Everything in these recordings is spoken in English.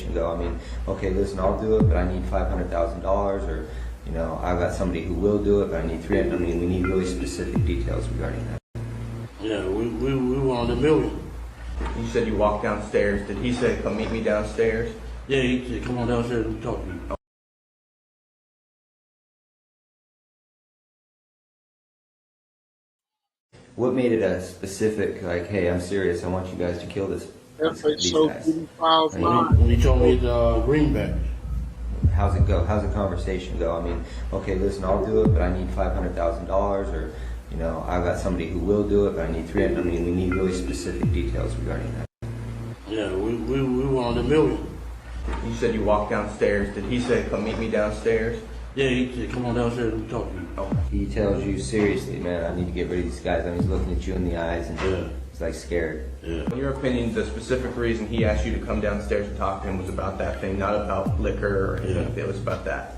conversation go. I mean, okay, listen, I'll do it, but I need $500,000, or you know, I've got somebody who will do it, but I need 300. I mean, we need really specific details regarding that. Yeah, we wanted $1 million. You said you walked downstairs. Did he say, come meet me downstairs? Yeah, he said, come on downstairs and talk to me. What made it a specific, like, hey, I'm serious, I want you guys to kill these guys? Diddy Files When he told me the greenback. How's it go? How's the conversation go? I mean, okay, listen, I'll do it, but I need $500,000, or you know, I've got somebody who will do it, but I need 300. I mean, we need really specific details regarding that. Yeah, we wanted $1 million. You said you walked downstairs. Did he say, come meet me downstairs? Yeah, he said, come on downstairs and talk to me. Oh. He tells you, seriously, man, I need to get rid of these guys. I mean, he's looking at you in the eyes and he's like scared. Yeah. In your opinion, the specific reason he asked you to come downstairs and talk to him was about that thing, not about liquor or anything. It was about that.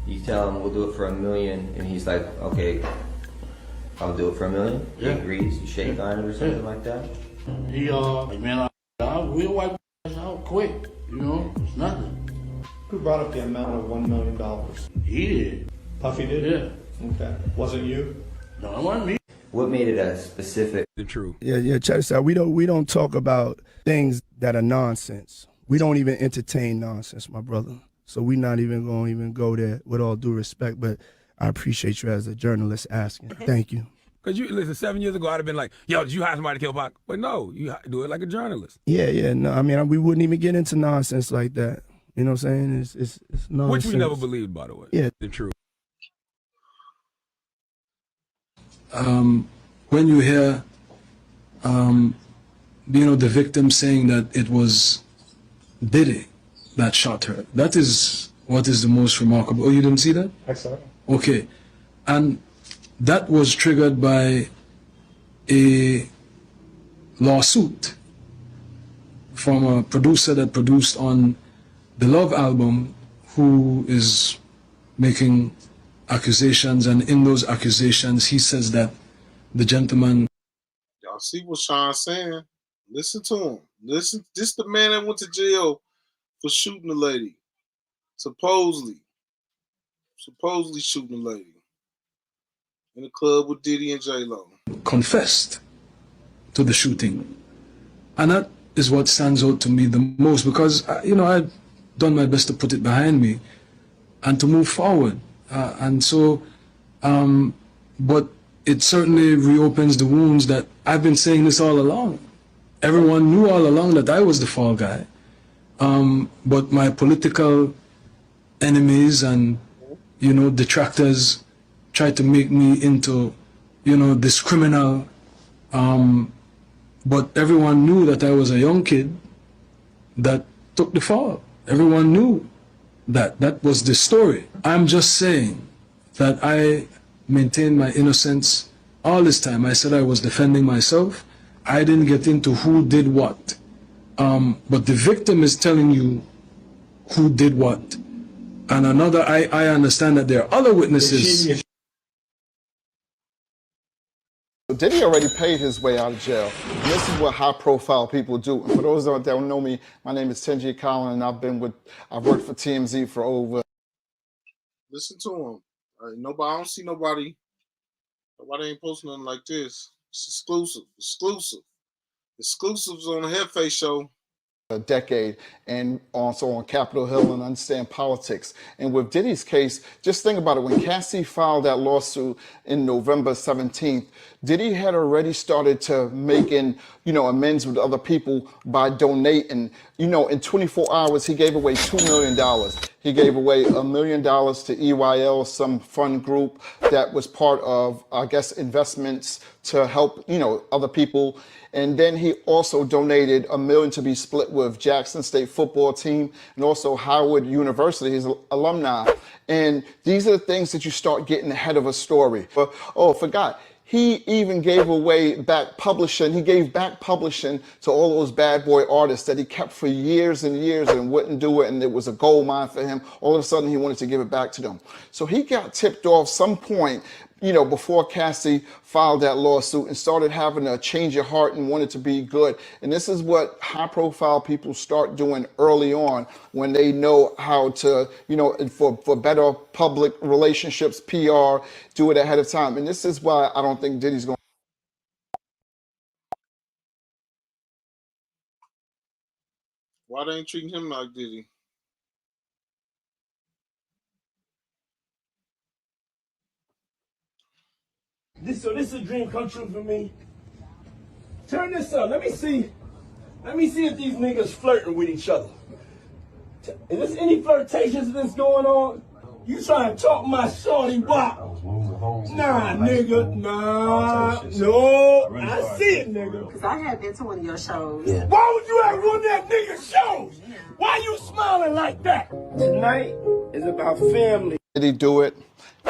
You tell him we'll do it for $1 million, and he's like, okay, I'll do it for $1 million. He agrees. You shake on it or something like that. He like, man, we'll wipe this out quick. You know, it's nothing. Who brought up the amount of $1 million? He did. Puffy did? Yeah. Okay. Wasn't you? No, it wasn't me. What made it a specific? The truth. Yeah. Check this out. We don't talk about things that are nonsense. We don't even entertain nonsense, my brother. So we're not even going to go there, with all due respect. But I appreciate you as a journalist asking. Thank you. Because you listen, 7 years ago, I'd have been like, yo, did you hire somebody to kill Pac? But no, you do it like a journalist. Yeah. No, I mean, we wouldn't even get into nonsense like that. You know what I'm saying? It's nonsense. Which we never believed, by the way. Yeah. The truth. When you hear, the victim saying that it was Diddy that shot her, that is what is the most remarkable. Oh, you didn't see that? I saw it. Okay. And that was triggered by a lawsuit from a producer that produced on the Love album, who is making accusations, and in those accusations he says that the gentleman... Y'all see what Sean's saying? Listen to him. Listen, this the man that went to jail for shooting a lady. Supposedly shooting a lady in a club with Diddy and J-Lo. confessed to the shooting. And that is what stands out to me the most, because, I've done my best to put it behind me and to move forward. But it certainly reopens the wounds that I've been saying this all along. Everyone knew all along that I was the fall guy. But my political enemies and, detractors tried to make me into, this criminal. But everyone knew that I was a young kid that took the fall. Everyone knew that. That was the story. I'm just saying that I maintained my innocence all this time. I said I was defending myself. I didn't get into who did what. But the victim is telling you who did what. And I understand that there are other witnesses. Diddy already paid his way out of jail. And this is what high-profile people do. And for those that don't know me, my name is Tenji Collin, and I've worked for TMZ for over. Listen to him. I don't see nobody. Nobody ain't posting nothing like this. It's exclusive. Exclusives on the JEFE Show. A decade, and also on Capitol Hill, and understand politics. And with Diddy's case, just think about it. When Cassie filed that lawsuit in November 17th, Diddy had already started to making, amends with other people by donating. In 24 hours, he gave away $2 million. He gave away $1 million to EYL, some fund group that was part of, I guess, investments to help, other people. And then he also donated $1 million to be split with Jackson State football team and also Howard University, his alumni. And these are the things that you start getting ahead of a story. But, I forgot. He even gave away back publishing. He gave back publishing to all those bad boy artists that he kept for years and years and wouldn't do it. And it was a gold mine for him. All of a sudden, he wanted to give it back to them. So he got tipped off some point you know, before Cassie filed that lawsuit and started having a change of heart and wanted to be good. And this is what high profile people start doing early on when they know how to, you know, for better public relationships, PR, do it ahead of time. And this is why I don't think Diddy's going. Why they ain't treating him like Diddy? So this is a dream come true for me. Turn this up. Let me see if these niggas flirting with each other. Is there any flirtations that's going on? You trying to talk my shorty wop? Nah, nigga, nah, no, I see it, nigga. Because I had been to one of your shows. Yeah. Why would you have run that nigga's shows? Why you smiling like that? Tonight is about family. Did he do it?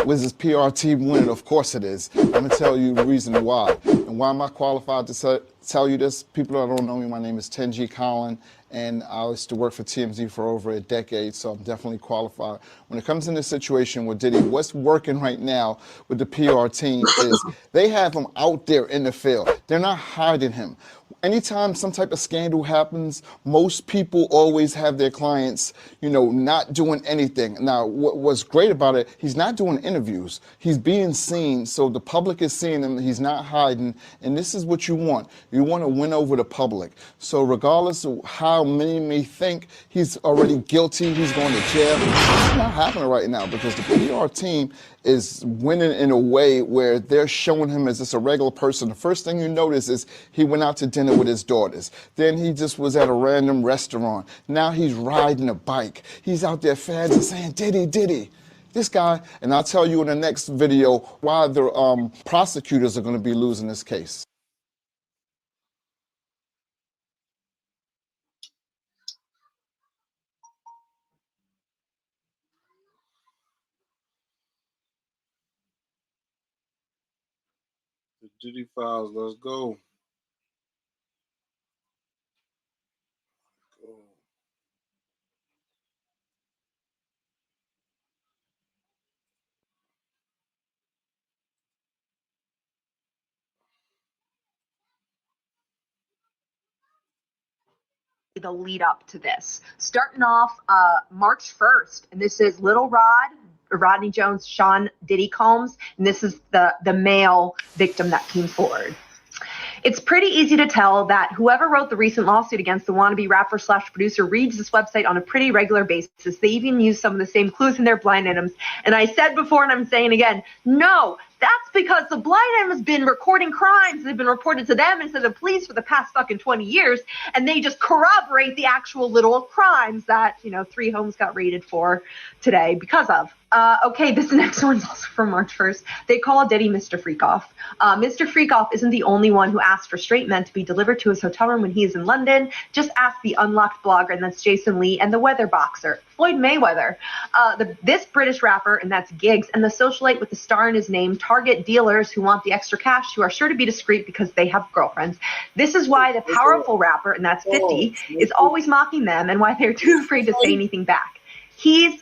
Was his PR team winning? Of course it is. I'm going to tell you the reason why. And why am I qualified to tell you this? People that don't know me, my name is 10G Collin, and I used to work for TMZ for over a decade, so I'm definitely qualified. When it comes in this situation with Diddy, what's working right now with the PR team is they have him out there in the field. They're not hiding him. Anytime some type of scandal happens, most people always have their clients, you know, not doing anything. Now, what's great about it, he's not doing interviews. He's being seen, so the public is seeing him. He's not hiding, and this is what you want. You want to win over the public. So regardless of how many may think he's already guilty, he's going to jail, it's not happening right now because the PR team is winning in a way where they're showing him as just a regular person. The first thing you notice is he went out to dinner with his daughters. Then he just was at a random restaurant. Now he's riding a bike. He's out there, fans are saying, Diddy, Diddy. This guy, and I'll tell you in the next video why the prosecutors are going to be losing this case. The Diddy Files, let's go. The lead up to this, starting off March 1st, and this is Little Rodney Jones, Sean Diddy Combs, and this is the male victim that came forward. It's pretty easy to tell that whoever wrote the recent lawsuit against the wannabe rapper / producer reads this website on a pretty regular basis. They even use some of the same clues in their blind items. And I said before, and I'm saying again, no, that's because the blind item has been recording crimes that have been reported to them instead of the police for the past fucking 20 years. And they just corroborate the actual little crimes that, you know, 3 homes got raided for today because of. Okay, this next one's also from March 1st. They call Diddy Mr. Freakoff. Mr. Freakoff isn't the only one who asked for straight men to be delivered to his hotel room when he is in London. Just ask the unlocked blogger, and that's Jason Lee, and the weather boxer, Floyd Mayweather. This British rapper, and that's Giggs, and the socialite with the star in his name target dealers who want the extra cash, who are sure to be discreet because they have girlfriends. This is why the powerful rapper, and that's 50, is always mocking them and why they're too afraid to say anything back. He's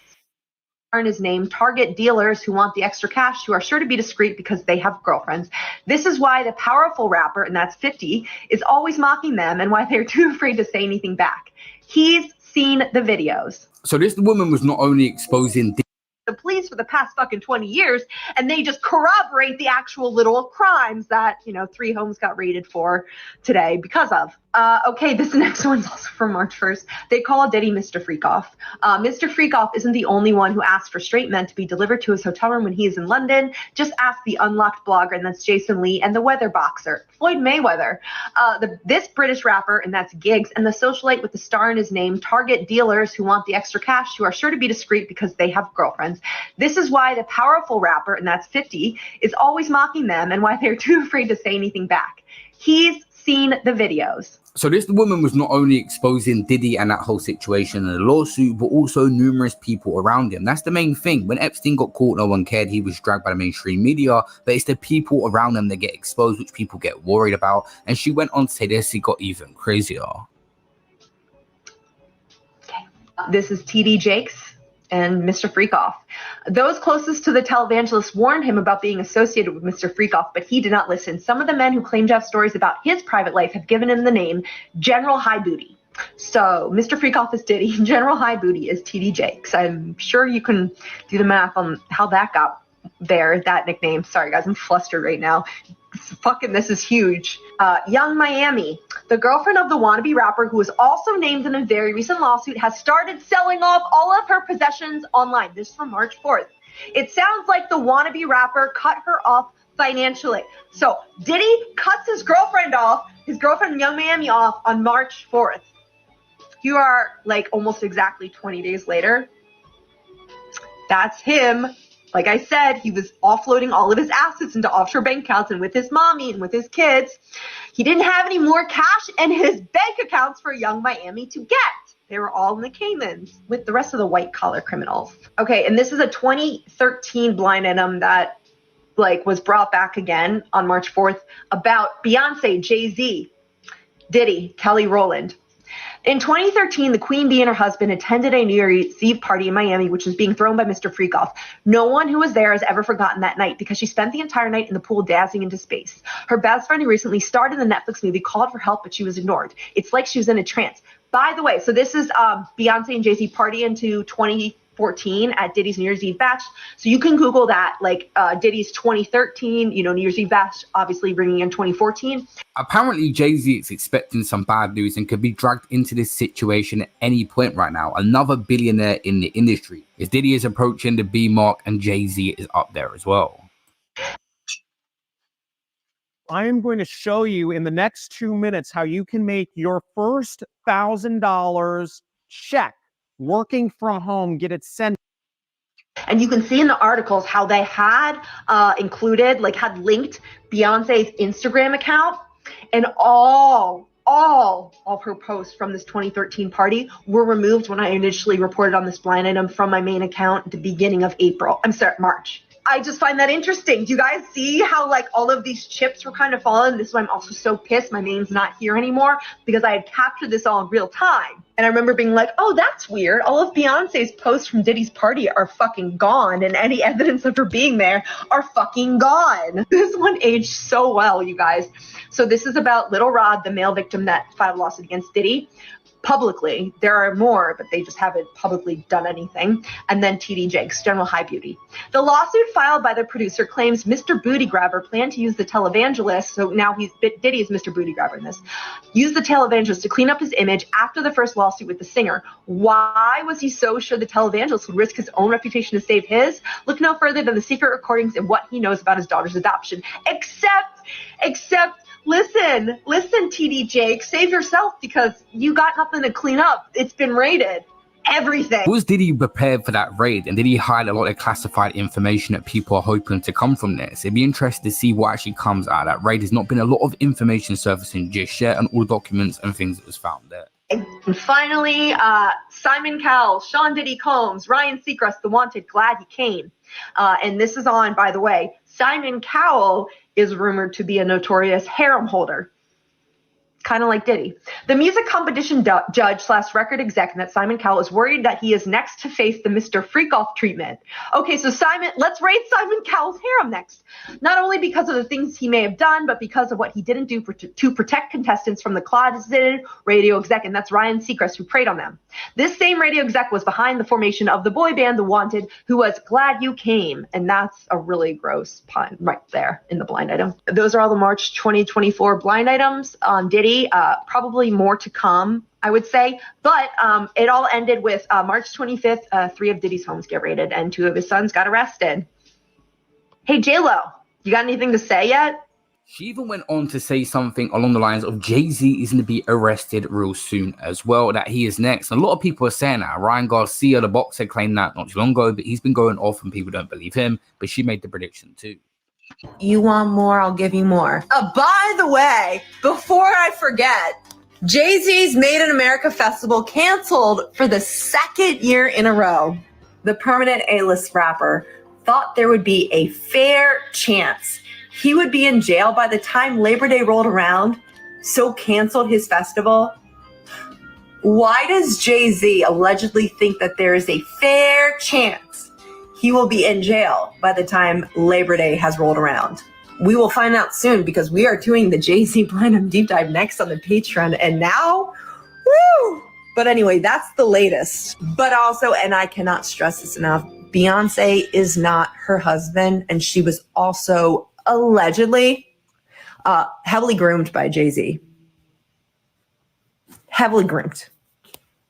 in his name target dealers who want the extra cash, who are sure to be discreet because they have girlfriends. This is why the powerful rapper, and that's 50, is always mocking them and why they're too afraid to say anything back. He's seen the videos. So this woman was not only exposing the police for the past fucking 20 years, and they just corroborate the actual little crimes that, you know, 3 homes got raided for today because of. Okay, this next one's also from March 1st. They call Diddy Mr. Freakoff. Mr. Freakoff isn't the only one who asked for straight men to be delivered to his hotel room when he is in London. Just ask the unlocked blogger, and that's Jason Lee, and the weather boxer, Floyd Mayweather. This British rapper, and that's Giggs, and the socialite with the star in his name target dealers who want the extra cash, who are sure to be discreet because they have girlfriends. This is why the powerful rapper, and that's 50, is always mocking them and why they're too afraid to say anything back. He's seen the videos. So this woman was not only exposing Diddy and that whole situation in the lawsuit, but also numerous people around him. That's the main thing. When Epstein got caught, no one cared. He was dragged by the mainstream media, but it's the people around him that get exposed, which people get worried about. And she went on to say this, it got even crazier. Okay. This is TD Jakes and Mr. Freakoff. Those closest to the televangelist warned him about being associated with Mr. Freakoff, but he did not listen. Some of the men who claim to have stories about his private life have given him the name General High Booty. So Mr. Freakoff is Diddy, General High Booty is TD Jakes. I'm sure you can do the math on how that got there, that nickname. Sorry guys, I'm flustered right now. Fucking this is huge. Young Miami, the girlfriend of the wannabe rapper who was also named in a very recent lawsuit, has started selling off all of her possessions online. This is from March 4th. It sounds like the wannabe rapper cut her off financially. So Diddy cuts his girlfriend Young Miami off on March 4th. You are like almost exactly 20 days later. That's him. Like I said, he was offloading all of his assets into offshore bank accounts and with his mommy and with his kids. He didn't have any more cash in his bank accounts for Young Miami to get. They were all in the Caymans with the rest of the white collar criminals. Okay, and this is a 2013 blind item that was brought back again on March 4th about Beyonce, Jay-Z, Diddy, Kelly Rowland. In 2013, the Queen Bee and her husband attended a New Year's Eve party in Miami, which was being thrown by Mr. Freakoff. No one who was there has ever forgotten that night because she spent the entire night in the pool dancing into space. Her best friend who recently starred in the Netflix movie called for help, but she was ignored. It's like she was in a trance. By the way, so this is Beyonce and Jay-Z party into 2014 at Diddy's New Year's Eve bash. So you can Google that, Diddy's 2013, New Year's Eve bash, obviously bringing in 2014. Apparently, Jay-Z is expecting some bad news and could be dragged into this situation at any point right now. Another billionaire in the industry. As Diddy is approaching the B mark and Jay-Z is up there as well. I am going to show you in the next 2 minutes how you can make your first $1,000 check working from home, get it sent. And you can see in the articles how they had had linked Beyonce's Instagram account, and all of her posts from this 2013 party were removed when I initially reported on this blind item from my main account at the beginning of March. I just find that interesting. Do you guys see how all of these chips were kind of falling? This is why I'm also so pissed my name's not here anymore, because I had captured this all in real time. And I remember being like, oh, that's weird. All of Beyonce's posts from Diddy's party are fucking gone, and any evidence of her being there are fucking gone. This one aged so well, you guys. So this is about Little Rod, the male victim that filed a lawsuit against Diddy. Publicly, there are more, but they just haven't publicly done anything. And then TD Jakes, General High Beauty. The lawsuit filed by the producer claims Mr. Booty Grabber planned to use the televangelist, so now Diddy is Mr. Booty Grabber in this, use the televangelist to clean up his image after the first lawsuit with the singer. Why was he so sure the televangelist would risk his own reputation to save his? Look no further than the secret recordings and what he knows about his daughter's adoption. Except, listen, TD Jake, save yourself because you got nothing to clean up. It's been raided. Everything. Was Diddy prepared for that raid? And did he hide a lot of classified information that people are hoping to come from this? It'd be interesting to see what actually comes out of that raid. There's not been a lot of information surfacing just yet, and all documents and things that was found there. And finally, Simon Cowell, Sean Diddy Combs, Ryan Seacrest, The Wanted, glad he came. And this is on, by the way, Simon Cowell is rumored to be a notorious harem holder. Kind of like Diddy. The music competition judge/record exec that Simon Cowell is worried that he is next to face the Mr. Freakoff treatment. Okay, so let's rate Simon Cowell's harem next. Not only because of the things he may have done, but because of what he didn't do to protect contestants from the closeted radio exec, and that's Ryan Seacrest, who preyed on them. This same radio exec was behind the formation of the boy band The Wanted, who was glad you came, and that's a really gross pun right there in the blind item. Those are all the March 2024 blind items on Diddy. Probably more to come, I would say. But it all ended with March 25th, 3 of Diddy's homes get raided and 2 of his sons got arrested. Hey, J-Lo, you got anything to say yet? She even went on to say something along the lines of Jay-Z is going to be arrested real soon as well, that he is next. And a lot of people are saying that. Ryan Garcia, the boxer, claimed that not too long ago, but he's been going off and people don't believe him. But she made the prediction too. You want more, I'll give you more. By the way, before I forget, Jay-Z's Made in America Festival canceled for the 2nd year in a row. The permanent A-list rapper thought there would be a fair chance he would be in jail by the time Labor Day rolled around, so canceled his festival. Why does Jay-Z allegedly think that there is a fair chance he will be in jail by the time Labor Day has rolled around. We will find out soon because we are doing the Jay-Z Platinum Deep Dive next on the Patreon. And now, woo! But anyway, that's the latest. But also, and I cannot stress this enough, Beyonce is not her husband. And she was also allegedly heavily groomed by Jay-Z. Heavily groomed.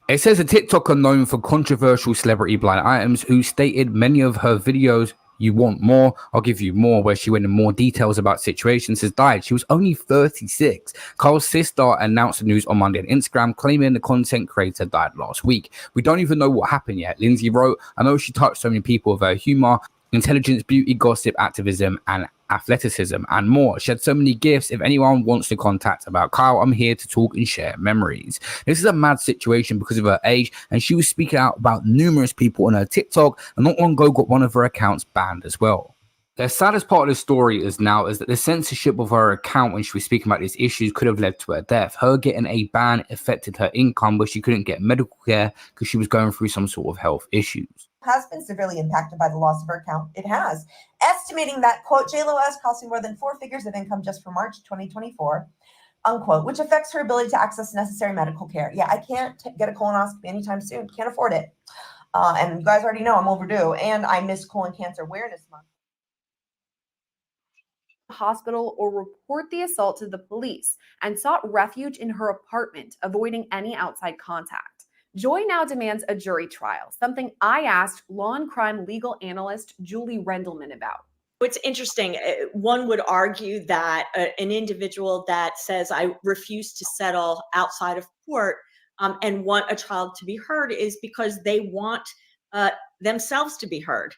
It says a TikToker known for controversial celebrity blind items who stated many of her videos, "You want more? I'll give you more," where she went in more details about situations, has died. She was only 36. Carl's sister announced the news on Monday on Instagram, claiming the content creator died last week. We don't even know what happened yet. Lindsay wrote, "I know she touched so many people with her humor, intelligence, beauty, gossip, activism, and athleticism, and more. She had so many gifts. If anyone wants to contact about Kyle, I'm here to talk and share memories." This is a mad situation because of her age, and she was speaking out about numerous people on her TikTok, and not long ago got one of her accounts banned as well. The saddest part of the story is that the censorship of her account when she was speaking about these issues could have led to her death. Her getting a ban affected her income, where she couldn't get medical care because she was going through some sort of health issues. Has been severely impacted by the loss of her account. It has. Estimating that, quote, J-Lo is costing more than 4 figures of income just for March 2024, unquote, which affects her ability to access necessary medical care. Yeah, I can't get a colonoscopy anytime soon. Can't afford it. And you guys already know I'm overdue. And I missed Colon Cancer Awareness Month. Hospital or report the assault to the police and sought refuge in her apartment, avoiding any outside contact. Joy now demands a jury trial, something I asked law and crime legal analyst Julie Rendelman about. It's interesting. One would argue that an individual that says, I refuse to settle outside of court and want a child to be heard is because they want themselves to be heard.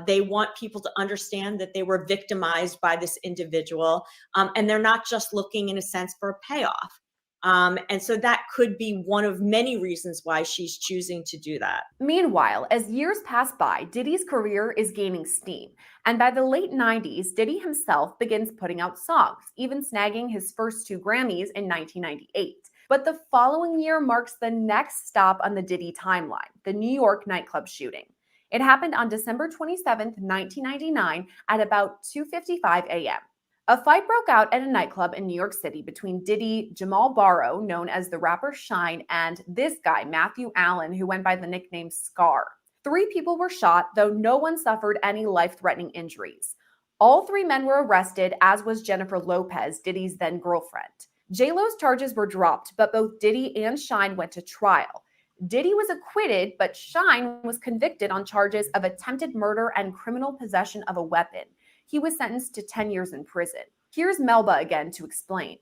They want people to understand that they were victimized by this individual, and they're not just looking, in a sense, for a payoff. And so that could be one of many reasons why she's choosing to do that. Meanwhile, as years pass by, Diddy's career is gaining steam. And by the late 90s, Diddy himself begins putting out songs, even snagging his first 2 Grammys in 1998. But the following year marks the next stop on the Diddy timeline, the New York nightclub shooting. It happened on December 27th, 1999 at about 2:55 a.m. A fight broke out at a nightclub in New York City between Diddy, Jamal Barrow, known as the rapper Shine, and this guy, Matthew Allen, who went by the nickname Scar. 3 people were shot, though no one suffered any life-threatening injuries. All 3 men were arrested, as was Jennifer Lopez, Diddy's then-girlfriend. J-Lo's charges were dropped, but both Diddy and Shine went to trial. Diddy was acquitted, but Shine was convicted on charges of attempted murder and criminal possession of a weapon. He was sentenced to 10 years in prison. Here's Melba again to explain.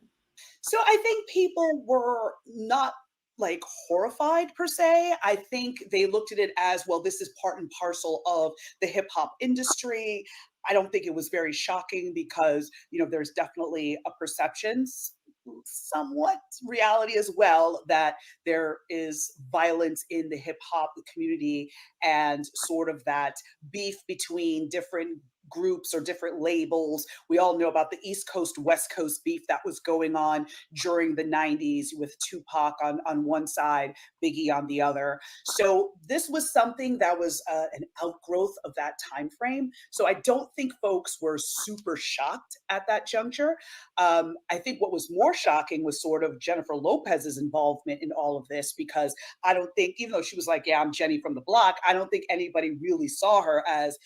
So I think people were not like horrified per se. I think they looked at it as, well, this is part and parcel of the hip hop industry. I don't think it was very shocking because, there's definitely a perception, somewhat reality as well, that there is violence in the hip hop community and sort of that beef between different groups or different labels. We all know about the East Coast, West Coast beef that was going on during the 90s with Tupac on one side, Biggie on the other. So this was something that was an outgrowth of that time frame. So I don't think folks were super shocked at that juncture. I think what was more shocking was sort of Jennifer Lopez's involvement in all of this, because I don't think, even though she was like, yeah, I'm Jenny from the block, I don't think anybody really saw her as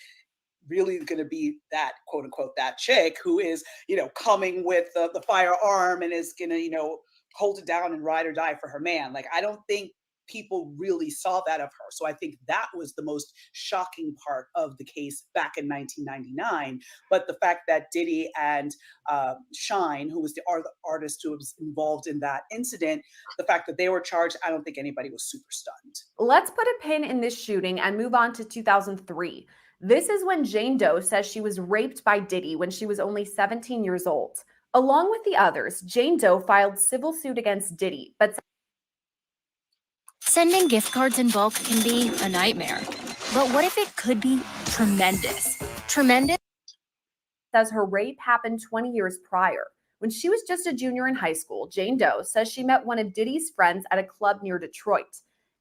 really going to be that quote unquote that chick who is coming with the firearm and is going to hold it down and ride or die for her man. Like, I don't think people really saw that of her. So I think that was the most shocking part of the case back in 1999. But the fact that Diddy and Shine, who was the artist who was involved in that incident, the fact that they were charged, I don't think anybody was super stunned. Let's put a pin in this shooting and move on to 2003. This is when Jane Doe says she was raped by Diddy when she was only 17 years old. Along with the others, Jane Doe filed civil suit against Diddy, but sending gift cards in bulk can be a nightmare. But what if it could be tremendous? Tremendous says her rape happened 20 years prior. When she was just a junior in high school, Jane Doe says she met one of Diddy's friends at a club near Detroit.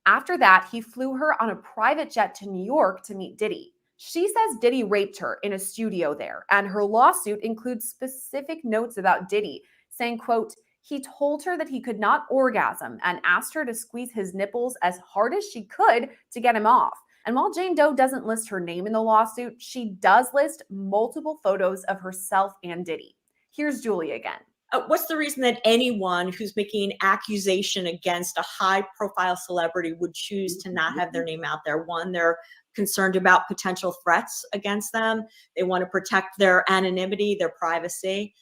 After that, he flew her on a private jet to New York to meet Diddy. She says Diddy raped her in a studio there, and her lawsuit includes specific notes about Diddy, saying, quote, he told her that he could not orgasm and asked her to squeeze his nipples as hard as she could to get him off. And while Jane Doe doesn't list her name in the lawsuit, she does list multiple photos of herself and Diddy. Here's Julie again. What's the reason that anyone who's making an accusation against a high-profile celebrity would choose to not have their name out there? One, they're concerned about potential threats against them. They want to protect their anonymity, their privacy.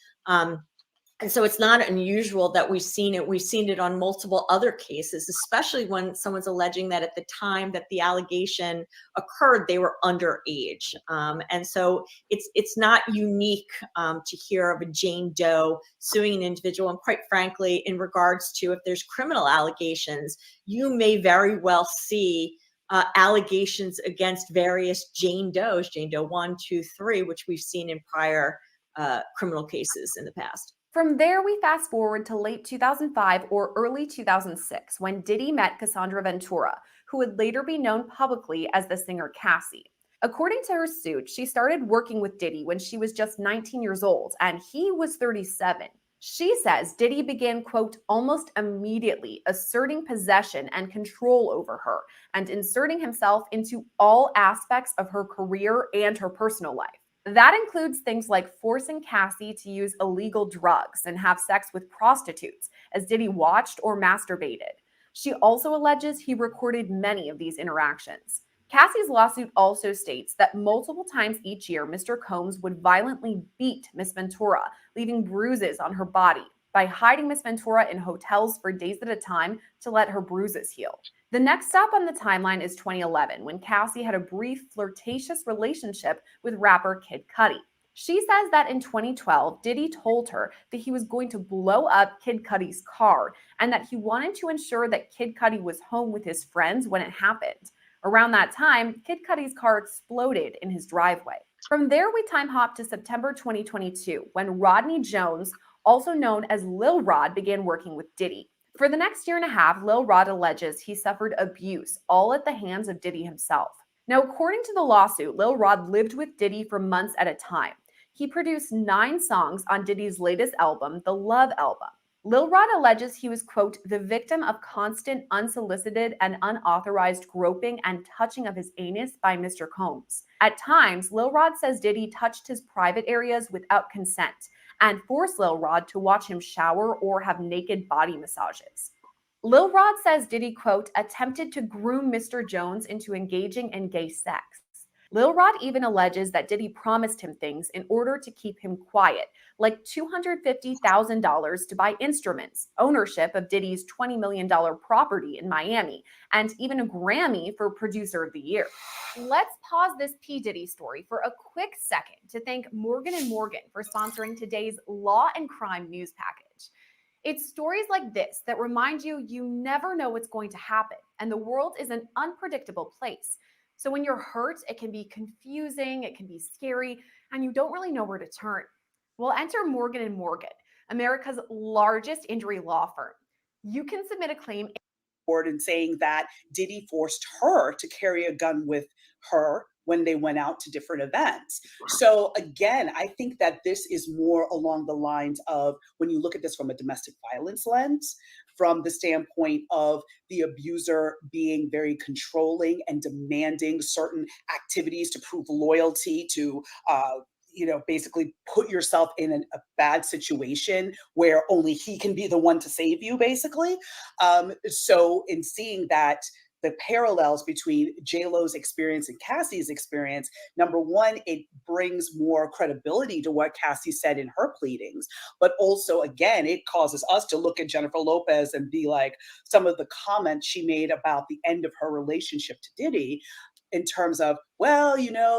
And so it's not unusual that we've seen it. We've seen it on multiple other cases, especially when someone's alleging that at the time that the allegation occurred, they were underage. And so it's not unique to hear of a Jane Doe suing an individual. And quite frankly, in regards to if there's criminal allegations, you may very well see allegations against various Jane Does, Jane Doe 1, 2, 3, which we've seen in prior criminal cases in the past. From there, we fast forward to late 2005 or early 2006 when Diddy met Cassandra Ventura, who would later be known publicly as the singer Cassie. According to her suit, she started working with Diddy when she was just 19 years old and he was 37. She says Diddy began, quote, almost immediately asserting possession and control over her and inserting himself into all aspects of her career and her personal life. That includes things like forcing Cassie to use illegal drugs and have sex with prostitutes as Diddy watched or masturbated. She also alleges he recorded many of these interactions. Cassie's lawsuit also states that multiple times each year, Mr. Combs would violently beat Miss Ventura, leaving bruises on her body by hiding Miss Ventura in hotels for days at a time to let her bruises heal. The next stop on the timeline is 2011, when Cassie had a brief flirtatious relationship with rapper Kid Cudi. She says that in 2012, Diddy told her that he was going to blow up Kid Cudi's car and that he wanted to ensure that Kid Cudi was home with his friends when it happened. Around that time, Kid Cudi's car exploded in his driveway. From there, we time hop to September 2022, when Rodney Jones, also known as Lil Rod, began working with Diddy. For the next year and a half, Lil Rod alleges he suffered abuse, all at the hands of Diddy himself. Now, according to the lawsuit, Lil Rod lived with Diddy for months at a time. He produced 9 songs on Diddy's latest album, the Love album. Lil Rod alleges he was, quote, the victim of constant unsolicited and unauthorized groping and touching of his anus by Mr. Combs. At times, Lil Rod says Diddy touched his private areas without consent and forced Lil Rod to watch him shower or have naked body massages. Lil Rod says Diddy, quote, attempted to groom Mr. Jones into engaging in gay sex. Lil Rod even alleges that Diddy promised him things in order to keep him quiet, like $250,000 to buy instruments, ownership of Diddy's $20 million property in Miami, and even a Grammy for Producer of the Year. Let's pause this P. Diddy story for a quick second to thank Morgan & Morgan for sponsoring today's Law and Crime news package. It's stories like this that remind you you never know what's going to happen, and the world is an unpredictable place. So when you're hurt, it can be confusing, it can be scary, and you don't really know where to turn. Well, enter Morgan & Morgan, America's largest injury law firm. You can submit a claim and saying that Diddy forced her to carry a gun with her when they went out to different events. So again, I think that this is more along the lines of when you look at this from a domestic violence lens, from the standpoint of the abuser being very controlling and demanding certain activities to prove loyalty, to basically put yourself in a bad situation where only he can be the one to save you, basically. So in seeing that, the parallels between J-Lo's experience and Cassie's experience, number one, it brings more credibility to what Cassie said in her pleadings. But also, again, it causes us to look at Jennifer Lopez and be like, some of the comments she made about the end of her relationship to Diddy, in terms of, well,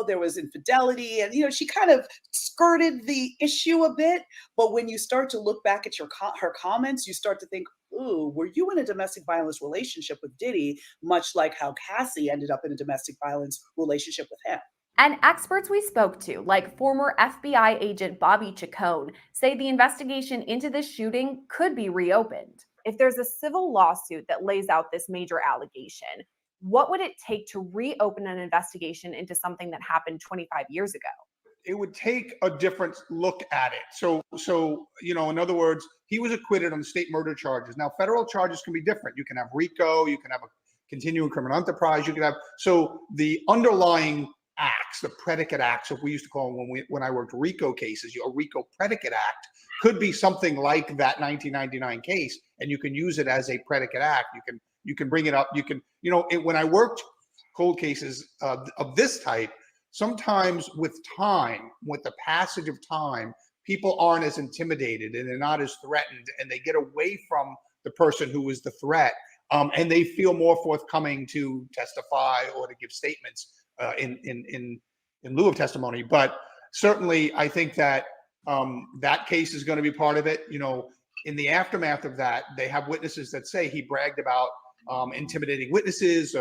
there was infidelity and, she kind of skirted the issue a bit. But when you start to look back at her comments, you start to think, ooh, were you in a domestic violence relationship with Diddy, much like how Cassie ended up in a domestic violence relationship with him? And experts we spoke to, like former FBI agent Bobby Chacon, say the investigation into this shooting could be reopened. If there's a civil lawsuit that lays out this major allegation, What would it take to reopen an investigation into something that happened 25 years ago? It would take a different look at it. So, you know, in other words, he was acquitted on state murder charges. Now, federal charges can be different. You can have RICO, you can have a continuing criminal enterprise, you can have, so the underlying acts, the predicate acts, what we used to call them when I worked RICO cases, a RICO predicate act could be something like that 1999 case, and you can use it as a predicate act. You can bring it up. You can, you know, when I worked cold cases of this type, sometimes with time, with the passage of time, people aren't as intimidated and they're not as threatened, and they get away from the person who is the threat, and they feel more forthcoming to testify or to give statements in lieu of testimony. But certainly, I think that that case is going to be part of it. You know, in the aftermath of that, they have witnesses that say he bragged about intimidating witnesses,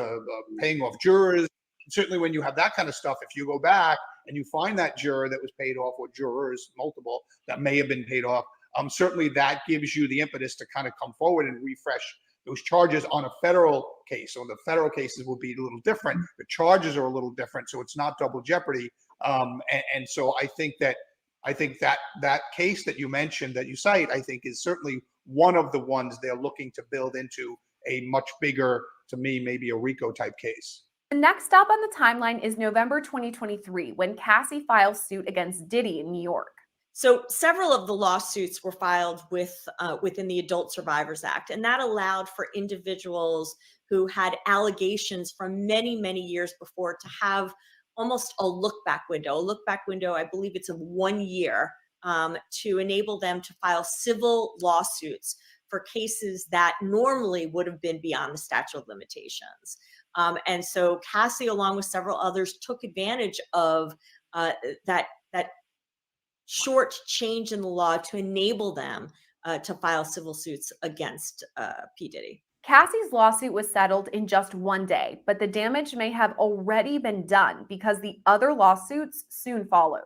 paying off jurors. Certainly when you have that kind of stuff, if you go back and you find that juror that was paid off, or jurors, multiple, that may have been paid off, certainly that gives you the impetus to kind of come forward and refresh those charges on a federal case. So the federal cases will be a little different. The charges are a little different, so it's not double jeopardy. And so I think that case that you mentioned, that you cite, I think is certainly one of the ones they're looking to build into a much bigger, to me, maybe a RICO type case. The next stop on the timeline is November 2023, when Cassie files suit against Diddy in New York. So several of the lawsuits were filed within the Adult Survivors Act, and that allowed for individuals who had allegations from many, many years before to have almost a look-back window. A look-back window, I believe it's of 1 year, to enable them to file civil lawsuits for cases that normally would have been beyond the statute of limitations. And so Cassie, along with several others, took advantage of that short change in the law to enable them to file civil suits against P. Diddy. Cassie's lawsuit was settled in just 1 day, but the damage may have already been done because the other lawsuits soon followed.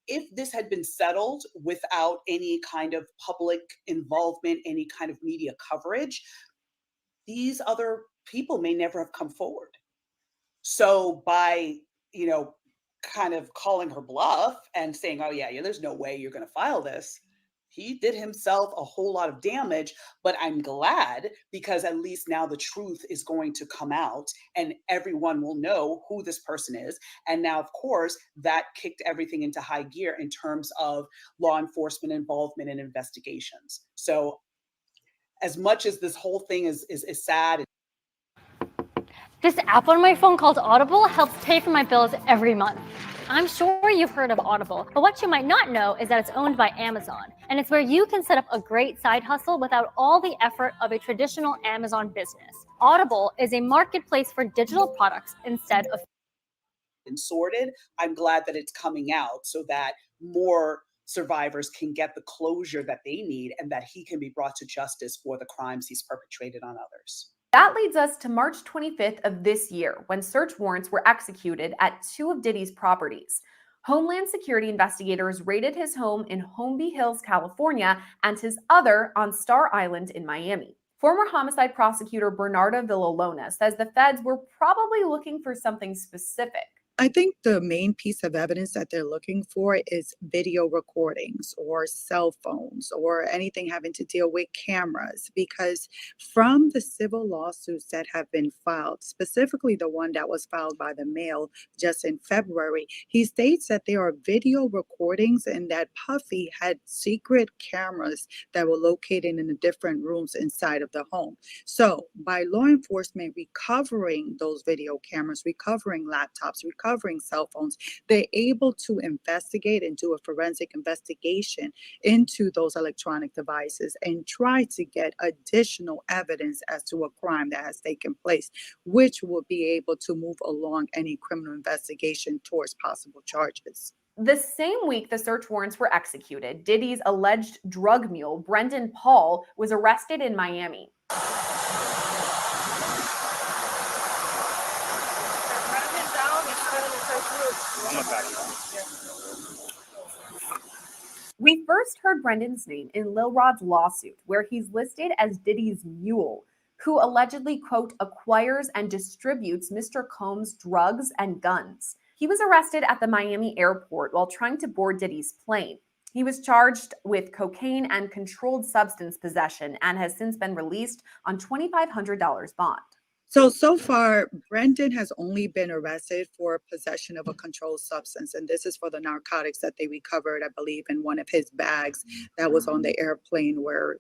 If this had been settled without any kind of public involvement, any kind of media coverage, these other people may never have come forward. So by, you know, kind of calling her bluff and saying, oh yeah, there's no way you're going to file this, he did himself a whole lot of damage. But I'm glad, because at least now the truth is going to come out and everyone will know who this person is. And now, of course, that kicked everything into high gear in terms of law enforcement involvement in investigations. So as much as this whole thing is sad. This app on my phone called Audible helps pay for my bills every month. I'm sure you've heard of Audible, but what you might not know is that it's owned by Amazon, and it's where you can set up a great side hustle without all the effort of a traditional Amazon business. Audible is a marketplace for digital products instead of And sorted. I'm glad that it's coming out so that more survivors can get the closure that they need and that he can be brought to justice for the crimes he's perpetrated on others. That leads us to March 25th of this year, when search warrants were executed at 2 of Diddy's properties. Homeland Security investigators raided his home in Holmby Hills, California, and his other on Star Island in Miami. Former homicide prosecutor Bernarda Villalona says the feds were probably looking for something specific. I think the main piece of evidence that they're looking for is video recordings or cell phones or anything having to deal with cameras, because from the civil lawsuits that have been filed, specifically the one that was filed by the Mail just in February, he states that there are video recordings and that Puffy had secret cameras that were located in the different rooms inside of the home. So by law enforcement recovering those video cameras, recovering laptops, recovering cell phones, they're able to investigate and do a forensic investigation into those electronic devices and try to get additional evidence as to a crime that has taken place, which will be able to move along any criminal investigation towards possible charges. The same week the search warrants were executed, Diddy's alleged drug mule, Brendan Paul, was arrested in Miami. We first heard Brendan's name in Lil Rod's lawsuit, where he's listed as Diddy's mule. who allegedly, quote, acquires and distributes Mr. Combs' drugs and guns. He was arrested at the Miami airport while trying to board Diddy's plane. He was charged with cocaine and controlled substance possession and has since been released on $2,500 bond. So far, Brendan has only been arrested for possession of a controlled substance. And this is for the narcotics that they recovered, I believe, in one of his bags that was on the airplane where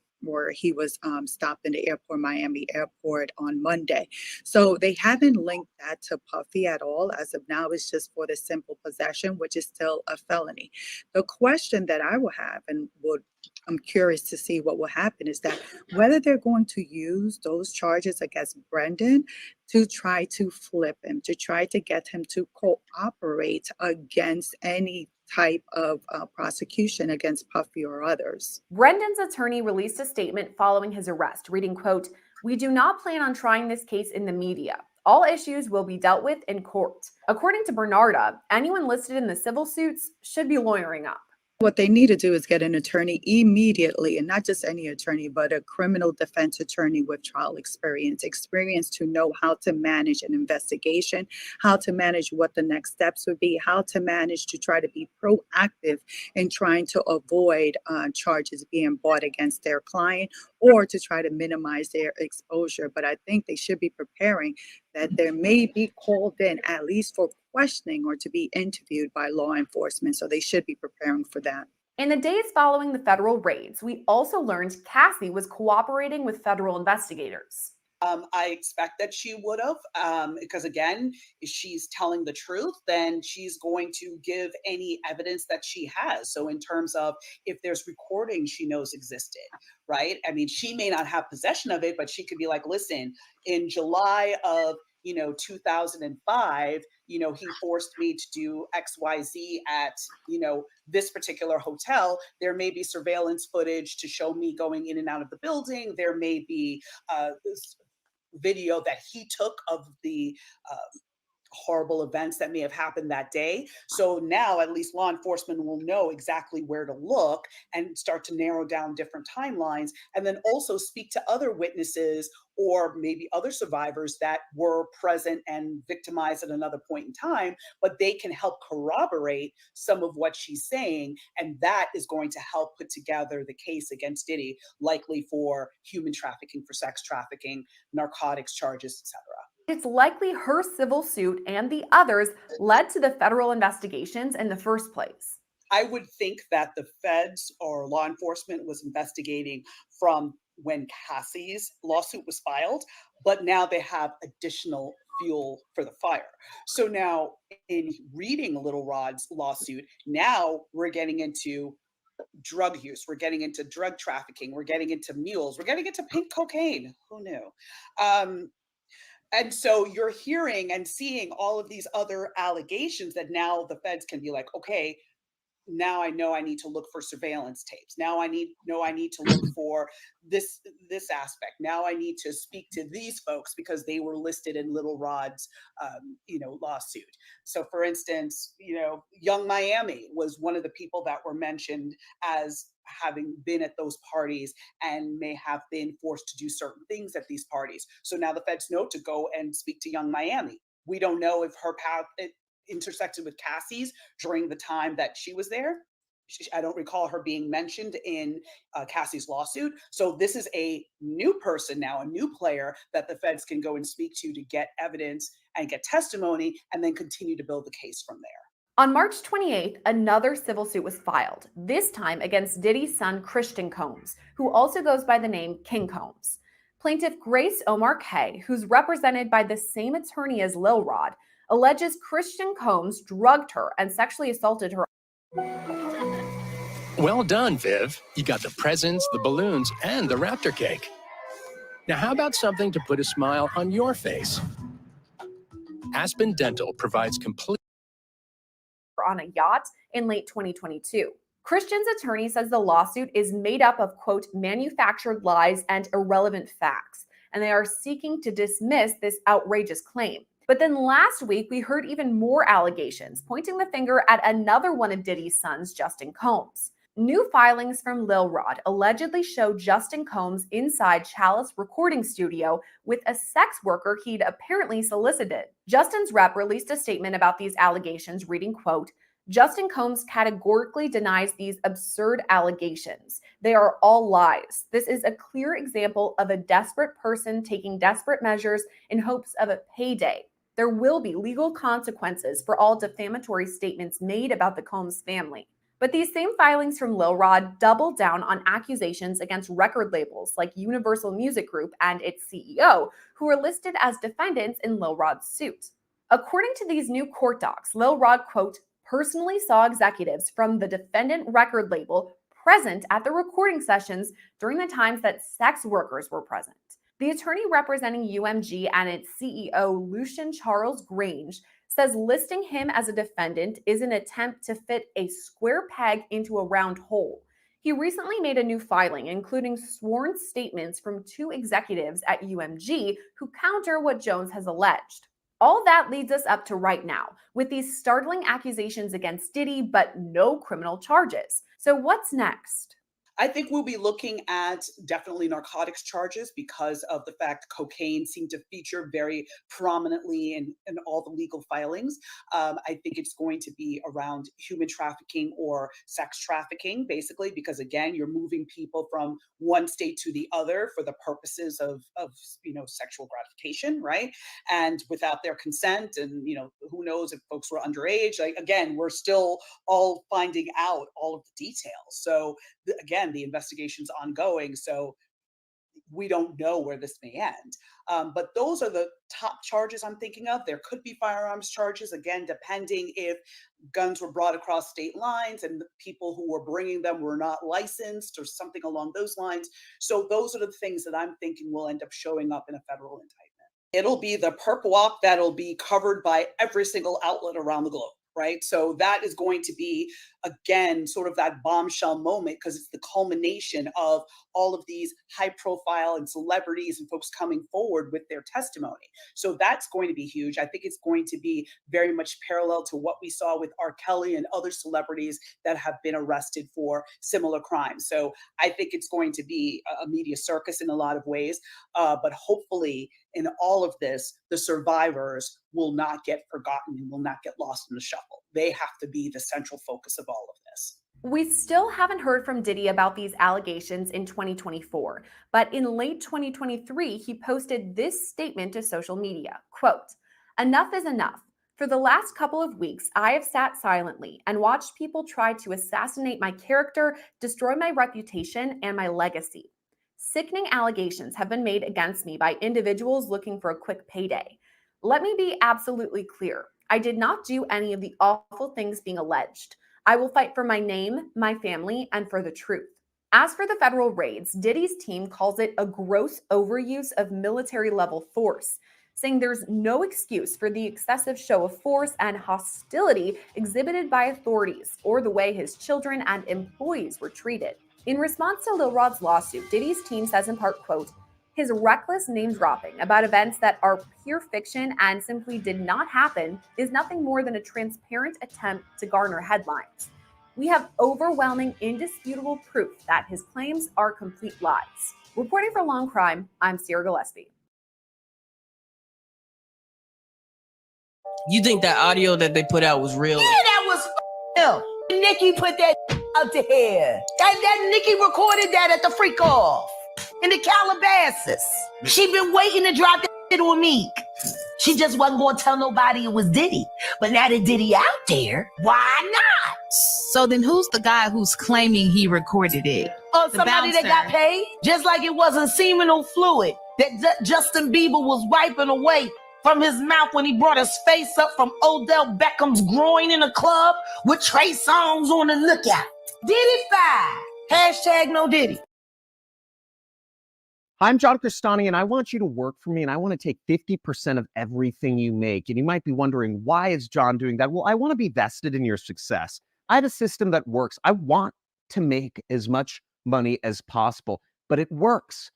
he was stopped in the airport, Miami airport on Monday. So they haven't linked that to Puffy at all. As of now, it's just for the simple possession, which is still a felony. The question that I will have and I'm curious to see what will happen is that whether they're going to use those charges against Brendan to try to flip him, to try to get him to cooperate against any type of prosecution against Puffy or others. Brendan's attorney released a statement following his arrest, reading, quote, "We do not plan on trying this case in the media. All issues will be dealt with in court." According to Bernarda, anyone listed in the civil suits should be lawyering up. What they need to do is get an attorney immediately, and not just any attorney, but a criminal defense attorney with trial experience to know how to manage an investigation, how to manage what the next steps would be, how to manage to try to be proactive in trying to avoid charges being brought against their client or to try to minimize their exposure. But I think they should be preparing that there may be called in at least for questioning or to be interviewed by law enforcement. So they should be preparing for that. In the days following the federal raids, we also learned Cassie was cooperating with federal investigators. I expect that she would have, because again, if she's telling the truth, then she's going to give any evidence that she has. So in terms of if there's recordings she knows existed, right? I mean, she may not have possession of it, but she could be like, listen, in July of 2005, he forced me to do XYZ at, this particular hotel. There may be surveillance footage to show me going in and out of the building. There may be this video that he took of the horrible events that may have happened that day. So now at least law enforcement will know exactly where to look and start to narrow down different timelines, and then also speak to other witnesses or maybe other survivors that were present and victimized at another point in time, but they can help corroborate some of what she's saying. And that is going to help put together the case against Diddy, likely for human trafficking, for sex trafficking, narcotics charges, etc. It's likely her civil suit and the others led to the federal investigations in the first place. I would think that the feds or law enforcement was investigating from when Cassie's lawsuit was filed, but now they have additional fuel for the fire. So now in reading Little Rod's lawsuit, now we're getting into drug use, we're getting into drug trafficking, we're getting into mules, we're getting into pink cocaine. Who knew? And so you're hearing and seeing all of these other allegations that now the feds can be like, okay, now I know I need to look for surveillance tapes. Now I know I need to look for this aspect. Now I need to speak to these folks because they were listed in Little Rod's lawsuit. So for instance, Young Miami was one of the people that were mentioned as having been at those parties and may have been forced to do certain things at these parties. So now the feds know to go and speak to Young Miami. We don't know if her path intersected with Cassie's during the time that she was there. I don't recall her being mentioned in Cassie's lawsuit. So this is a new person now, a new player that the feds can go and speak to get evidence and get testimony and then continue to build the case from there. On March 28th, another civil suit was filed, this time against Diddy's son, Christian Combs, who also goes by the name King Combs. Plaintiff Grace Omar K., who's represented by the same attorney as Lil Rod, alleges Christian Combs drugged her and sexually assaulted her. Well done, Viv. You got the presents, the balloons, and the raptor cake. Now, how about something to put a smile on your face? Aspen Dental provides complete on a yacht in late 2022. Christian's attorney says the lawsuit is made up of, quote, manufactured lies and irrelevant facts, and they are seeking to dismiss this outrageous claim. But then last week, we heard even more allegations, pointing the finger at another one of Diddy's sons, Justin Combs. New filings from Lil Rod allegedly show Justin Combs inside Chalice recording studio with a sex worker he'd apparently solicited. Justin's rep released a statement about these allegations, reading, quote, Justin Combs categorically denies these absurd allegations. They are all lies. This is a clear example of a desperate person taking desperate measures in hopes of a payday. There will be legal consequences for all defamatory statements made about the Combs family. But these same filings from Lil Rod double down on accusations against record labels like Universal Music Group and its CEO, who are listed as defendants in Lil Rod's suit. According to these new court docs, Lil Rod, quote, personally saw executives from the defendant record label present at the recording sessions during the times that sex workers were present. The attorney representing UMG and its CEO, Lucian Charles Grange, says listing him as a defendant is an attempt to fit a square peg into a round hole. He recently made a new filing, including sworn statements from 2 executives at UMG who counter what Jones has alleged. All that leads us up to right now, with these startling accusations against Diddy, but no criminal charges. So what's next? I think we'll be looking at definitely narcotics charges because of the fact cocaine seemed to feature very prominently in all the legal filings. I think it's going to be around human trafficking or sex trafficking, basically, because again, you're moving people from one state to the other for the purposes of sexual gratification, right? And without their consent, and who knows if folks were underage. Like again, we're still all finding out all of the details. So again, the investigation's ongoing, so we don't know where this may end. But those are the top charges I'm thinking of. There could be firearms charges, again, depending if guns were brought across state lines and the people who were bringing them were not licensed or something along those lines. So those are the things that I'm thinking will end up showing up in a federal indictment. It'll be the perp walk that'll be covered by every single outlet around the globe. Right. So that is going to be, again, sort of that bombshell moment because it's the culmination of all of these high profile and celebrities and folks coming forward with their testimony. So that's going to be huge. I think it's going to be very much parallel to what we saw with R. Kelly and other celebrities that have been arrested for similar crimes. So I think it's going to be a media circus in a lot of ways. But hopefully in all of this, the survivors will not get forgotten and will not get lost in the shuffle. They have to be the central focus of all of this. We still haven't heard from Diddy about these allegations in 2024, but in late 2023, he posted this statement to social media, quote, "Enough is enough. For the last couple of weeks, I have sat silently and watched people try to assassinate my character, destroy my reputation, and my legacy. Sickening allegations have been made against me by individuals looking for a quick payday. Let me be absolutely clear. I did not do any of the awful things being alleged. I will fight for my name, my family, and for the truth." As for the federal raids, Diddy's team calls it a gross overuse of military-level force, saying there's no excuse for the excessive show of force and hostility exhibited by authorities or the way his children and employees were treated. In response to Lil Rod's lawsuit, Diddy's team says in part, quote, "His reckless name-dropping about events that are pure fiction and simply did not happen is nothing more than a transparent attempt to garner headlines. We have overwhelming, indisputable proof that his claims are complete lies." Reporting for Long Crime, I'm Sierra Gillespie. You think that audio that they put out was real? Yeah, that was him. Nikki put that out there. That Nikki recorded that at the freak off in the Calabasas. She been waiting to drop that shit on me. She just wasn't going to tell nobody it was Diddy. But now that Diddy out there, why not? So then who's the guy who's claiming he recorded it? Oh, The somebody that got bouncer. paid? Just like it wasn't seminal fluid that Justin Bieber was wiping away from his mouth when he brought his face up from Odell Beckham's groin in a club with Trey Songz on the lookout. Diddy Files. Hashtag no Diddy. I'm John Cristani, and I want you to work for me, and I want to take 50% of everything you make. And you might be wondering, why is John doing that? Well, I want to be vested in your success. I have a system that works. I want to make as much money as possible, but it works.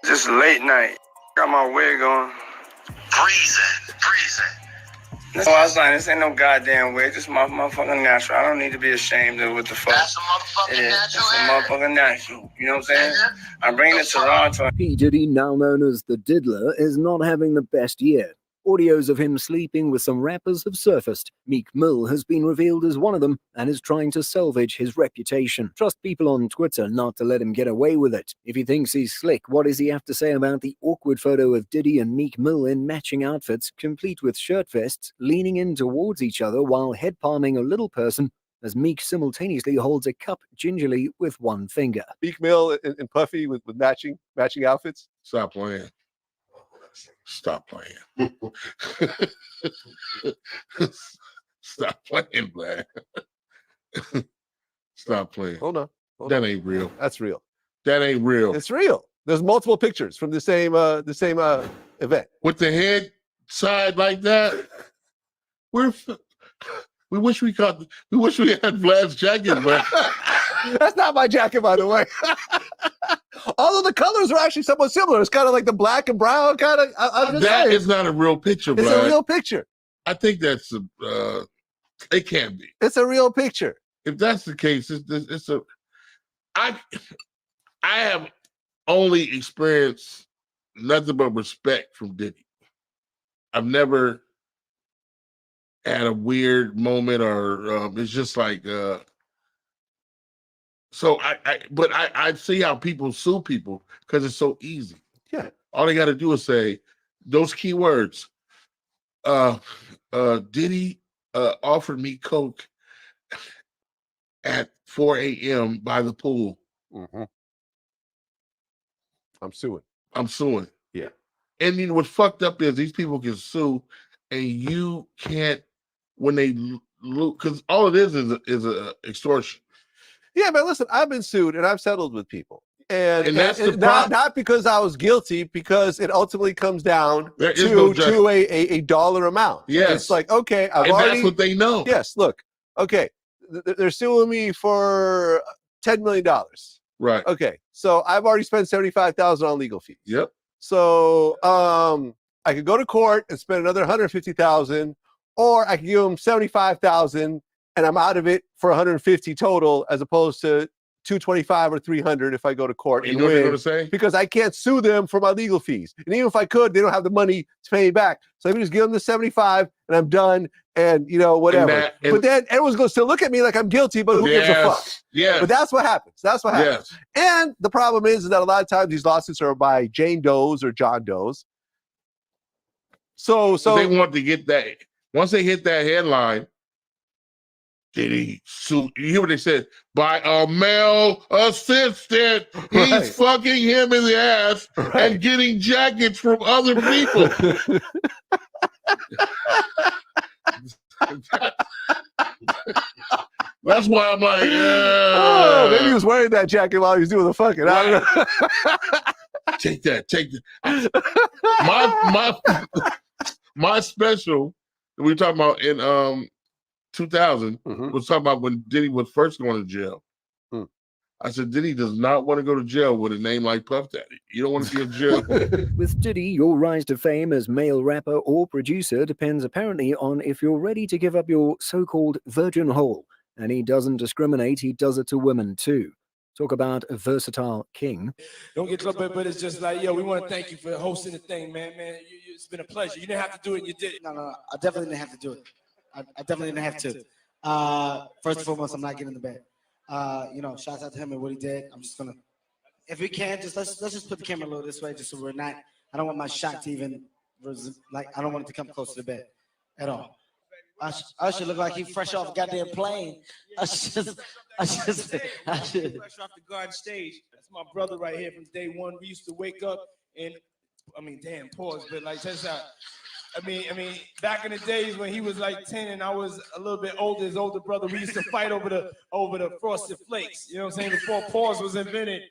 Just late night. Got my wig on. Breezing. That's why I was like, this ain't no goddamn way. This is my motherfucking natural. I don't need to be ashamed of what the fuck. That's a motherfucking natural. It's a motherfucking natural. You know what I'm saying? I'm bringing it to Toronto. P. Diddy, now known as the Diddler, is not having the best year. Audios of him sleeping with some rappers have surfaced. Meek Mill has been revealed as one of them and is trying to salvage his reputation. Trust people on Twitter not to let him get away with it. If he thinks he's slick, what does he have to say about the awkward photo of Diddy and Meek Mill in matching outfits, complete with shirt vests, leaning in towards each other while head palming a little person as Meek simultaneously holds a cup gingerly with one finger? Meek Mill and Puffy with matching outfits? Stop playing. Stop playing. Stop playing, man. Stop playing. Hold on. That ain't real. That's real. That ain't real. It's real. There's multiple pictures from the same event. With the head side like that. We wish we had Vlad's jacket, but that's not my jacket, by the way. Although the colors are actually somewhat similar. It's kind of like the black and brown kind of. That is not a real picture, Vlad. It's a real picture. I think that's it can be. It's a real picture. If that's the case, it's a. I have only experienced nothing but respect from Diddy. I've never had a weird moment, or it's just like. So I see how people sue people because it's so easy. Yeah. All they got to do is say those key words. Diddy offered me coke at 4 a.m. by the pool. Mm-hmm. I'm suing. Yeah. And you know what's fucked up is these people can sue, and you can't when they lose, because all it is a extortion. Yeah, man, listen, I've been sued and I've settled with people. And that's the not because I was guilty, because it ultimately comes down to a dollar amount. Yes. It's like, okay, that's what they know. Yes, look, okay, they're suing me for $10 million. Right. Okay, so I've already spent $75,000 on legal fees. Yep. So I could go to court and spend another $150,000, or I could give them $75,000 and I'm out of it for 150 total, as opposed to 225 or 300 if I go to court and know what they're win, gonna say? because I can't sue them for my legal fees. And even if I could, they don't have the money to pay me back. So let me just give them the 75 and I'm done, and whatever. But then everyone's going to still look at me like I'm guilty, but who gives a fuck? Yeah. But that's what happens. That's what happens. Yes. And the problem is that a lot of times these lawsuits are by Jane Does or John Does. So they want to get that. Once they hit that headline, Diddy sued. You hear what they said? By a male assistant. He's fucking him in the ass and getting jackets from other people. That's why I'm like, oh, maybe he was wearing that jacket while he was doing the fucking. I don't know. Take that. My special that we were talking about in 2000 was talking about when Diddy was first going to jail. I said, Diddy does not want to go to jail with a name like Puff Daddy. You don't want to be in jail. With Diddy, your rise to fame as male rapper or producer depends apparently on if you're ready to give up your so-called virgin hole. And he doesn't discriminate, he does it to women too. Talk about a versatile king. Don't get clubbed, but it's just like, yo, we want to thank you for hosting the thing, man. It's been a pleasure. You didn't have to do it, you did it. No, I definitely didn't have to do it. I definitely didn't have to. First and foremost, I'm not getting in the bed. Shouts out to him and what he did. I'm just gonna, if we can, let's just put the camera a little this way, just so we're not. I don't want my shot to even I don't want it to come close to the bed at all. I should look like he fresh off a goddamn plane. I should. Fresh off the garden stage. That's my brother right here from day one. We used to wake up and, damn, pause, but like, check this out. Back in the days when he was like 10 and I was a little bit older, his older brother, we used to fight over the frosted flakes. You know what I'm saying? Before pause was invented.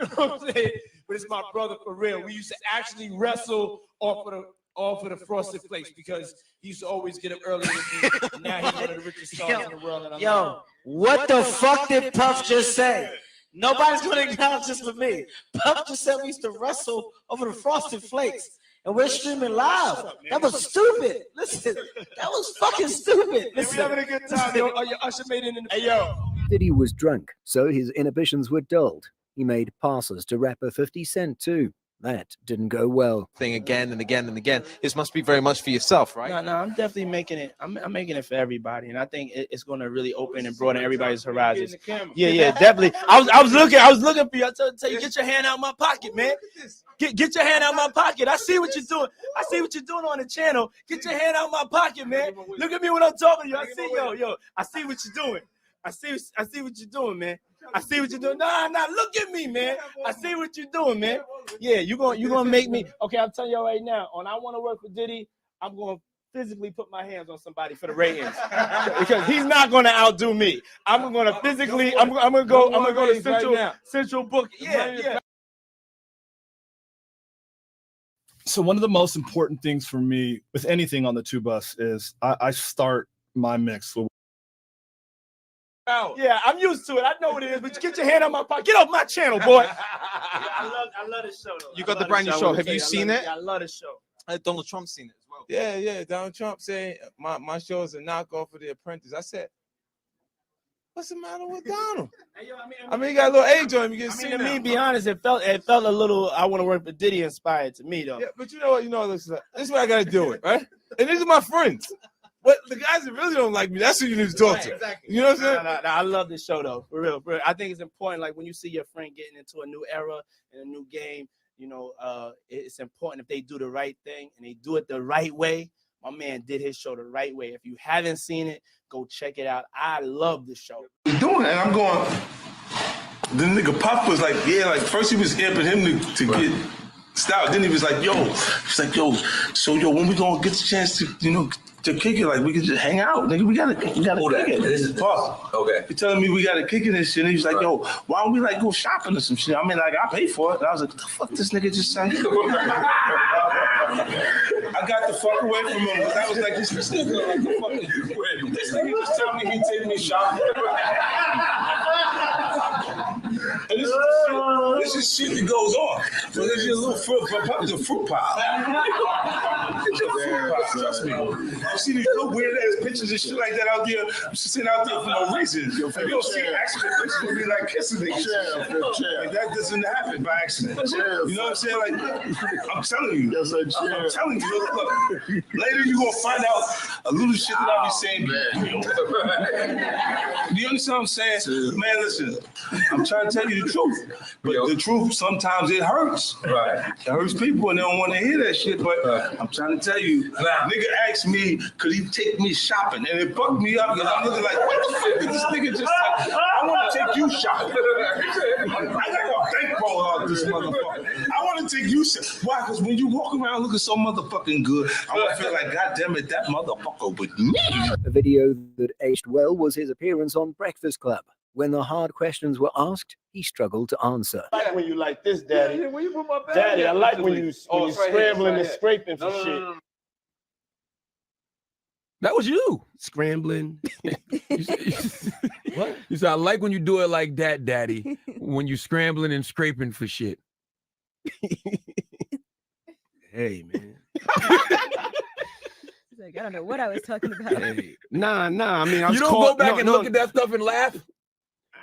You know what I'm saying? But it's my brother for real. We used to actually wrestle off of the frosted flakes because he used to always get up early with me. And now he's one of the richest stars in the world. And What the fuck did Puff just say? Nobody's gonna acknowledge this but me. Puff just said we used to wrestle over the frosted flakes. and we're streaming live. That was stupid. Listen, that was fucking stupid. Listen. We having a good time, yo. Your Usher made it in the... Hey, yo. Diddy was drunk, so his inhibitions were dulled. He made passes to rapper 50 Cent too. That didn't go well. Thing again and again and again. This must be very much for yourself, right? No, I'm definitely making it. I'm making it for everybody, and I think it's going to really open and broaden everybody's horizons. Yeah, definitely. I was looking for you. I tell you, get your hand out my pocket, man. Get your hand out my pocket. I see what you're doing. I see what you're doing on the channel. Get your hand out my pocket, man. Look at me when I'm talking to you. I see, yo. I see what you're doing. I see what you're doing, man. I see what you're doing. Nah, look at me, man. I see what you're doing, man. Yeah, you're gonna make me. Okay, I'm telling you right now, on I Want to Work with Diddy, I'm gonna physically put my hands on somebody for the ratings. Because he's not gonna outdo me. I'm gonna physically, I'm gonna go to Central Book. Yeah. So one of the most important things for me with anything on the 2 bus is I start my mix with. Yeah, I'm used to it. I know what it is, but get your hand on my pocket. Get off my channel, boy. I love this show, though. You got the brand new show. Have you seen it? I love this show. Donald Trump's seen it as well. Yeah. Donald Trump said my show is a knockoff of The Apprentice. I said, what's the matter with Donald? I mean, he got a little age on him. You can see To me, be honest, it felt a little I Want to Work with Diddy inspired to me, though. Yeah, but you know what? This is what I got to do it, right? And these are my friends. But the guys that really don't like me, that's who you need to talk to. Exactly. You know what I'm saying? No, I love this show, though, for real. I think it's important, like, when you see your friend getting into a new era and a new game, it's important if they do the right thing and they do it the right way. My man did his show the right way. If you haven't seen it, go check it out. I love the show. He's doing it, and I'm going, the nigga Puff was like, yeah, like, first he was amping him to get stout. Then he was like, so when we gonna get the chance to kick it, like we could just hang out, nigga. We gotta kick it. This is Puff. Okay. He telling me we gotta kick it and shit. And he was like, yo, why don't we like go shopping or some shit? I mean, like I pay for it. And I was like, what the fuck this nigga just said? I got the fuck away from him because I was like, this nigga like the fucking this nigga just tell me he taking me shopping. And this is shit that goes on. So there's your little fruit pile. It's a fruit pile. Trust me. You see these little weird ass pictures and shit like that out there, sitting out there for no reason. If you don't see accident pictures, it'll be like kissing niggas. Like that doesn't happen by accident. You know what I'm saying? Like, I'm telling you. I'm telling you. Look, later you're gonna find out a little shit that I'll be saying. Do you understand what I'm saying? Man, listen, I'm trying to tell you the truth. But the truth, sometimes it hurts. Right. It hurts people and they don't want to hear that shit. But I'm trying to tell you, nigga asked me, could he take me shopping? And it bugged me up because I'm looking like, what the fuck did this nigga just say? I want to take you shopping. I got a bankroll out this motherfucker. I want to take you shopping. Why? Because when you walk around looking so motherfucking good, I want to feel like, God damn it, that motherfucker with me. A video that aged well was his appearance on Breakfast Club. When the hard questions were asked, he struggled to answer. I like when you like this, Daddy. Yeah, where you put my bag? Daddy, I like when you scrambling and scraping for shit. No. That was you. Scrambling. What? You said, I like when you do it like that, Daddy. When you scrambling and scraping for shit. Hey, man. Like, I don't know what I was talking about. Hey. Nah. I mean, you don't go back and look at that stuff and laugh.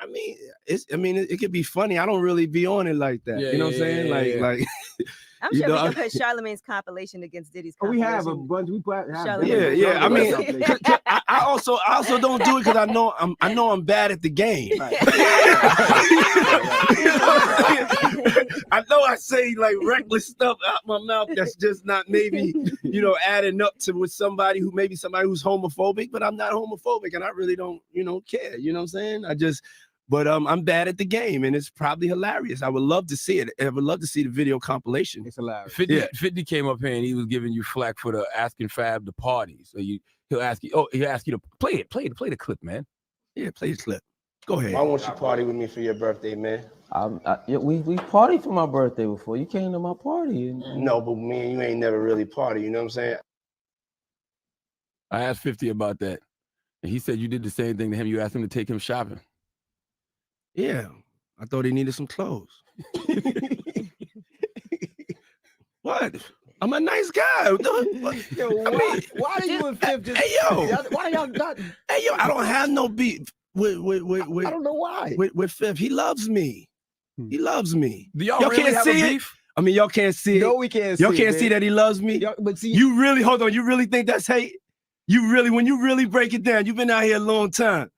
I mean, it could be funny. I don't really be on it like that. Yeah, you know what I'm saying? Like. I'm sure we can put Charlamagne's compilation against Diddy's compilation. We have a bunch. Charlamagne. Yeah. I mean, I also don't do it because I know I'm bad at the game. Right. I know I say like reckless stuff out my mouth that's just not maybe adding up to with somebody who's homophobic, but I'm not homophobic and I really don't care. You know what I'm saying? But I'm bad at the game, and it's probably hilarious. I would love to see it. I would love to see the video compilation. It's hilarious. 50 came up here and he was giving you flack for the asking Fab to party. So he'll ask you to play the clip, man. Yeah, play the clip. Go ahead. I want you to party with me for your birthday, man. We partied for my birthday before. You came to my party. No, but me and you ain't never really party. You know what I'm saying? I asked 50 about that, and he said you did the same thing to him. You asked him to take him shopping. Yeah, I thought he needed some clothes. What? I'm a nice guy. Yo, why do you and Fifth just? Hey, yo. Why y'all not? Hey, yo, I don't have no beef with I don't know why. With Fifth. He loves me. He loves me. Do y'all Y'all really can't have see a it? beef? I mean, y'all can't see it. No, we can't see Y'all it, can't see man. that he loves me? But see, you really, hold on, you really think that's hate? When you really break it down, you've been out here a long time.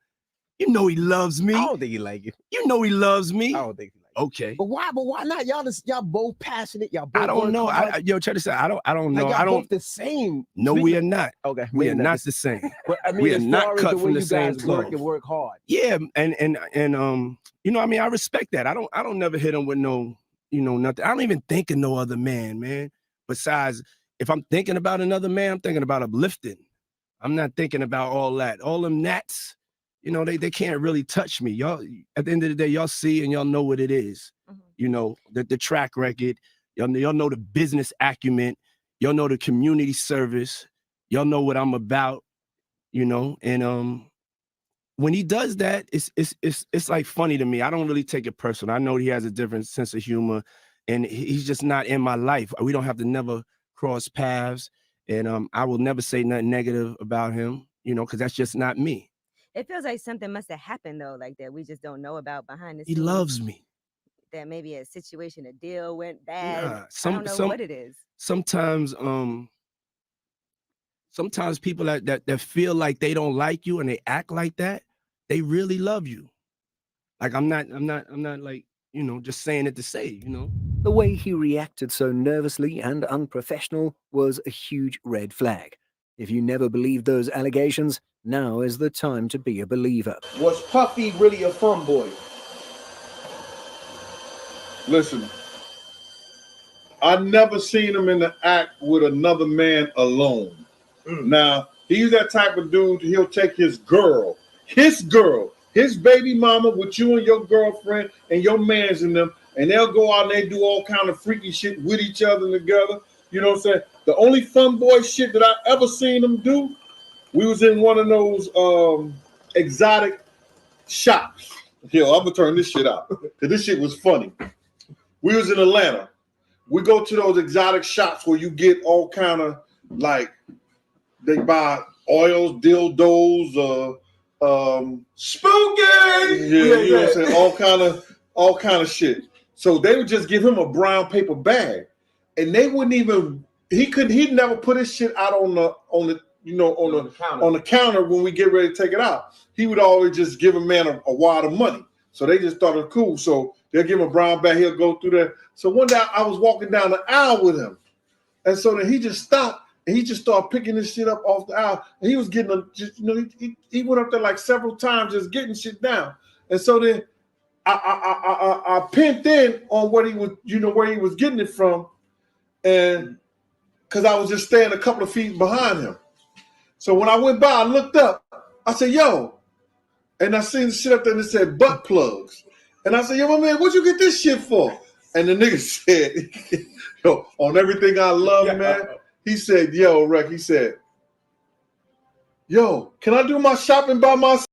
You know he loves me. I don't think he like you. You know he loves me. I don't think he like you. Okay. But why not? Y'all both passionate. Y'all both I don't work know. hard. Yo, check this out. I don't know. Like, I don't. both the same. No, we are not. Okay. We are not the same. But I mean, we are as not far as cut the way from the you same guys work cloth. and work hard. Yeah, and you know, I mean, I respect that. I don't never hit him with no, you know, nothing. I don't even think of no other man. Besides, if I'm thinking about another man, I'm thinking about uplifting. I'm not thinking about all that. All them gnats, you know, they can't really touch me. Y'all, at the end of the day, y'all see and y'all know what it is. You know, the track record, y'all know the business acumen, y'all know the community service, y'all know what I'm about, you know, and when he does that, it's like funny to me. I don't really take it personal. I know he has a different sense of humor, and he's just not in my life. We don't have to never cross paths, and I will never say nothing negative about him, you know, because that's just not me. It feels like something must have happened though, like that we just don't know about behind the He scenes. loves me. That maybe a situation, a deal went bad. Nah, I don't know what it is. Sometimes people that feel like they don't like you and they act like that, they really love you. Like I'm not like, you know, just saying it to say, you know. The way he reacted so nervously and unprofessional was a huge red flag. If you never believed those allegations, now is the time to be a believer. Was Puffy really a fun boy? Listen, I never seen him in the act with another man alone. Now, he's that type of dude, he'll take his girl, his baby mama with you and your girlfriend and your mans in them, and they'll go out and they do all kind of freaky shit with each other together. You know what I'm saying? The only fun boy shit that I ever seen him do, we was in one of those exotic shops. Yo, I'm gonna turn this shit out because this shit was funny. We was in Atlanta. We go to those exotic shops where you get all kind of, like, they buy oils, dildos, spooky. Yeah, you know what I'm saying? All kind of shit. So they would just give him a brown paper bag, and they wouldn't even. He'd never put his shit out on the counter when we get ready to take it out. He would always just give a man a wad of money. So they just thought it was cool. So they'll give him a brown bag. He'll go through there. So one day I was walking down the aisle with him, and so then he just stopped. And he just started picking this shit up off the aisle. And he was getting, he went up there like several times just getting shit down. And so then I pinned in on what he was, where he was getting it from. And because I was just staying a couple of feet behind him. So when I went by, I looked up. I said, yo. And I seen the shit up there and it said butt plugs. And I said, yo, my man, what'd you get this shit for? And the nigga said, yo, on everything I love, man. He said, yo, Rec, he said, yo, can I do my shopping by myself?